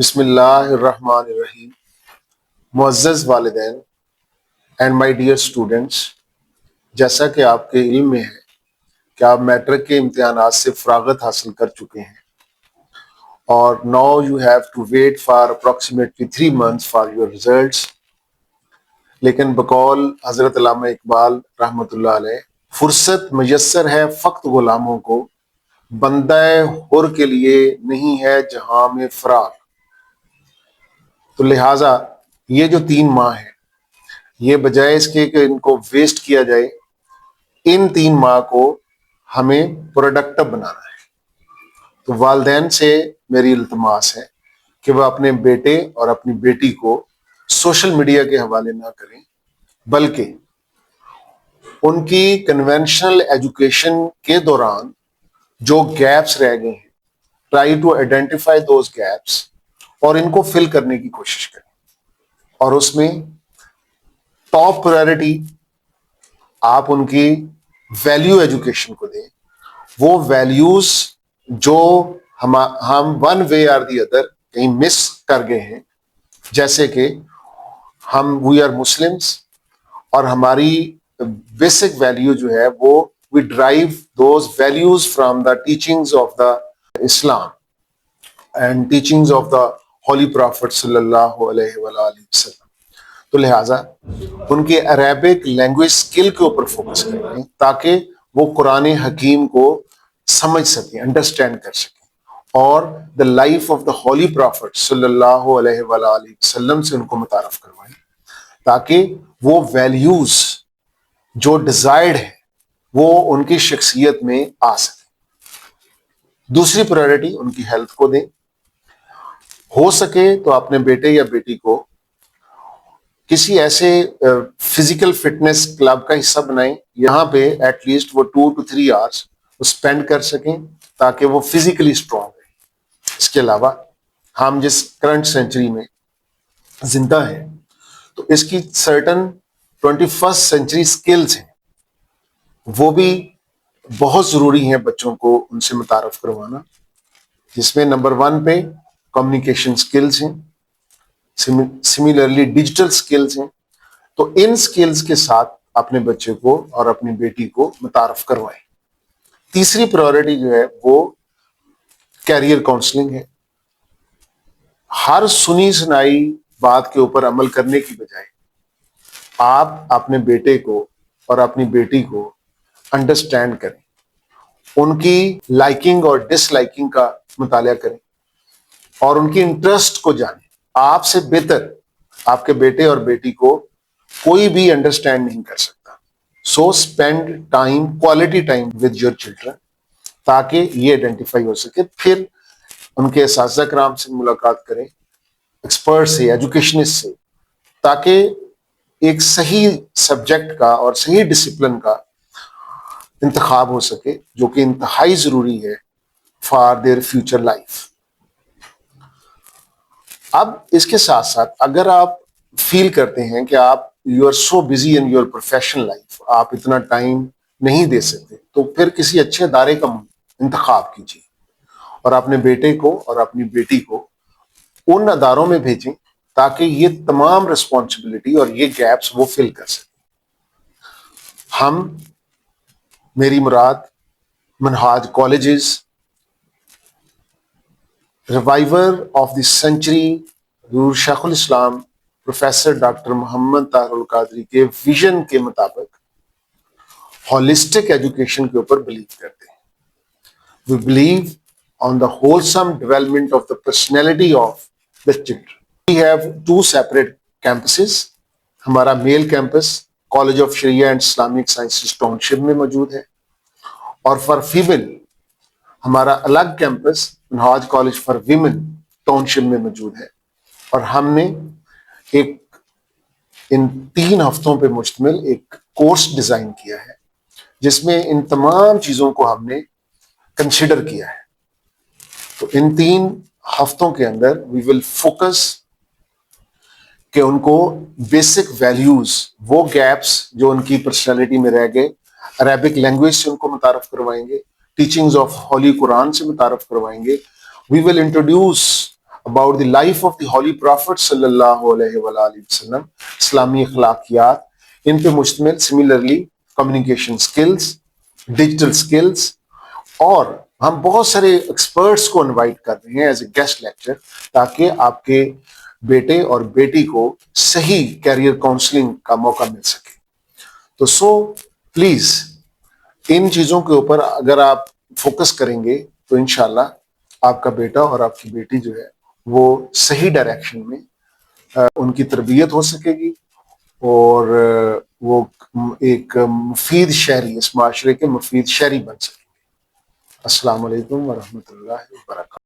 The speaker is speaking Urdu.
بسم اللہ الرحمن الرحیم. معزز والدین اینڈ مائی ڈیئر اسٹوڈنٹس، جیسا کہ آپ کے علم میں ہے کہ آپ میٹرک کے امتحانات سے فراغت حاصل کر چکے ہیں اور now you have to wait for approximately 3 months for your results. لیکن بقول حضرت علامہ اقبال رحمۃ اللہ علیہ، فرصت میسر ہے فقط غلاموں کو، بندہ حر کے لیے نہیں ہے جہاں میں فرار. تو لہٰذا یہ جو 3 ماہ ہیں، یہ بجائے اس کے کہ ان کو ویسٹ کیا جائے، ان 3 ماہ کو ہمیں پروڈکٹیو بنانا ہے. تو والدین سے میری التماس ہے کہ وہ اپنے بیٹے اور اپنی بیٹی کو سوشل میڈیا کے حوالے نہ کریں، بلکہ ان کی کنونشنل ایجوکیشن کے دوران جو گیپس رہ گئے ہیں، try to identify those gaps اور ان کو فل کرنے کی کوشش کریں. اور اس میں ٹاپ پرائرٹی آپ ان کی ویلیو ایجوکیشن کو دیں. وہ ویلیوز جو ہم one way or the other کہیں مس کر گئے ہیں، جیسے کہ ہم وی آر مسلمس اور ہماری بیسک ویلیو جو ہے وہ we derive those values from the teachings of the Islam and teachings of the holy prophet صلی اللہ علیہ وآلہ وسلم. تو لہٰذا ان کے عربک لینگویج اسکل کے اوپر فوکس کریں تاکہ وہ قرآن حکیم کو سمجھ سکیں، انڈرسٹینڈ کر سکیں، اور the life of the holy prophet صلی اللہ علیہ وآلہ وسلم سے ان کو متعارف کروائیں تاکہ وہ ویلیوز جو ڈیزائرڈ ہیں وہ ان کی شخصیت میں آ سکیں. دوسری پرائرٹی ان کی ہیلتھ کو دیں. ہو سکے تو اپنے بیٹے یا بیٹی کو کسی ایسے فزیکل فٹنس کلب کا حصہ بنائیں، یہاں پہ ایٹ لیسٹ وہ 2 to 3 hours اسپینڈ کر سکیں تاکہ وہ فزیکلی اسٹرانگ رہیں. اس کے علاوہ ہم جس کرنٹ سینچری میں زندہ ہیں تو اس کی سرٹن 21st century اسکلز ہیں، وہ بھی بہت ضروری ہیں بچوں کو ان سے متعارف کروانا، جس میں نمبر 1 پہ کمیونیکیشن اسکلز ہیں، سملرلی ڈیجیٹل اسکلز ہیں. تو ان اسکلز کے ساتھ اپنے بچے کو اور اپنی بیٹی کو متعارف کروائیں. تیسری پرائرٹی جو ہے وہ کیریئر کاؤنسلنگ ہے. ہر سنی سنائی بات کے اوپر عمل کرنے کی بجائے آپ اپنے بیٹے کو اور اپنی بیٹی کو انڈرسٹینڈ کریں، ان کی لائکنگ اور ڈس لائکنگ کا مطالعہ کریں اور ان کی انٹرسٹ کو جانیں. آپ سے بہتر آپ کے بیٹے اور بیٹی کو کوئی بھی انڈرسٹینڈ نہیں کر سکتا. So spend time, quality time with your children تاکہ یہ آئیڈینٹیفائی ہو سکے. پھر ان کے اساتذہ کرام سے ملاقات کریں، ایکسپرٹ سے، ایجوکیشنسٹ سے، تاکہ ایک صحیح سبجیکٹ کا اور صحیح ڈسپلن کا انتخاب ہو سکے جو کہ انتہائی ضروری ہے فار دیئر فیوچر لائف. اب اس کے ساتھ ساتھ اگر آپ فیل کرتے ہیں کہ آپ you are so busy in your professional life, آپ اتنا ٹائم نہیں دے سکتے، تو پھر کسی اچھے ادارے کا انتخاب کیجیے اور اپنے بیٹے کو اور اپنی بیٹی کو ان اداروں میں بھیجیں تاکہ یہ تمام رسپانسبلٹی اور یہ گیپس وہ فل کر سکیں. میری مراد منہاج کالجز، ریوائیور آف دی سینچری حضور شیخ الاسلام پروفیسر ڈاکٹر محمد طاہر القادری کے ویژن کے مطابق ہولسٹک ایجوکیشن کے اوپر بلیو کرتے ہیں. We believe on the wholesome development of the personality of the children. We have 2 separate campuses. ہمارا male campus college of Shariah and Islamic sciences township میں موجود ہے، اور فار فیمیل ہمارا الگ campus Minhaj college for women township میں موجود ہے. اور ہم نے ان 3 ہفتوں پہ مشتمل ایک کورس ڈیزائن کیا ہے جس میں ان تمام چیزوں کو ہم نے کنسیڈر کیا ہے. تو ان 3 ہفتوں کے اندر وی ول فوکس کہ ان کو بیسک ویلیوز، وہ گیپس جو ان کی پرسنالٹی میں رہ گئے، عربک لینگویج سے ان کو متعارف کروائیں گے، ٹیچنگز آف ہولی قرآن سے متعارف کروائیں گے. We will introduce about the life of the Holy Prophet sallallahu alaihi wasallam, اسلامی اخلاقیات ان پہ مشتمل. Similarly communication skills, digital skills, اور ہم بہت سارے ایکسپرٹس کو انوائٹ کر رہے ہیں ایز اے گیسٹ لیکچر تاکہ آپ کے بیٹے اور بیٹی کو صحیح کیریئر کاؤنسلنگ کا موقع مل سکے. تو پلیز ان چیزوں کے اوپر اگر آپ فوکس کریں گے تو انشاءاللہ آپ کا بیٹا اور آپ کی بیٹی جو ہے وہ صحیح ڈائریکشن میں ان کی تربیت ہو سکے گی اور وہ ایک مفید شہری، اس معاشرے کے مفید شہری بن سکے. السلام علیکم ورحمۃ اللہ وبرکاتہ.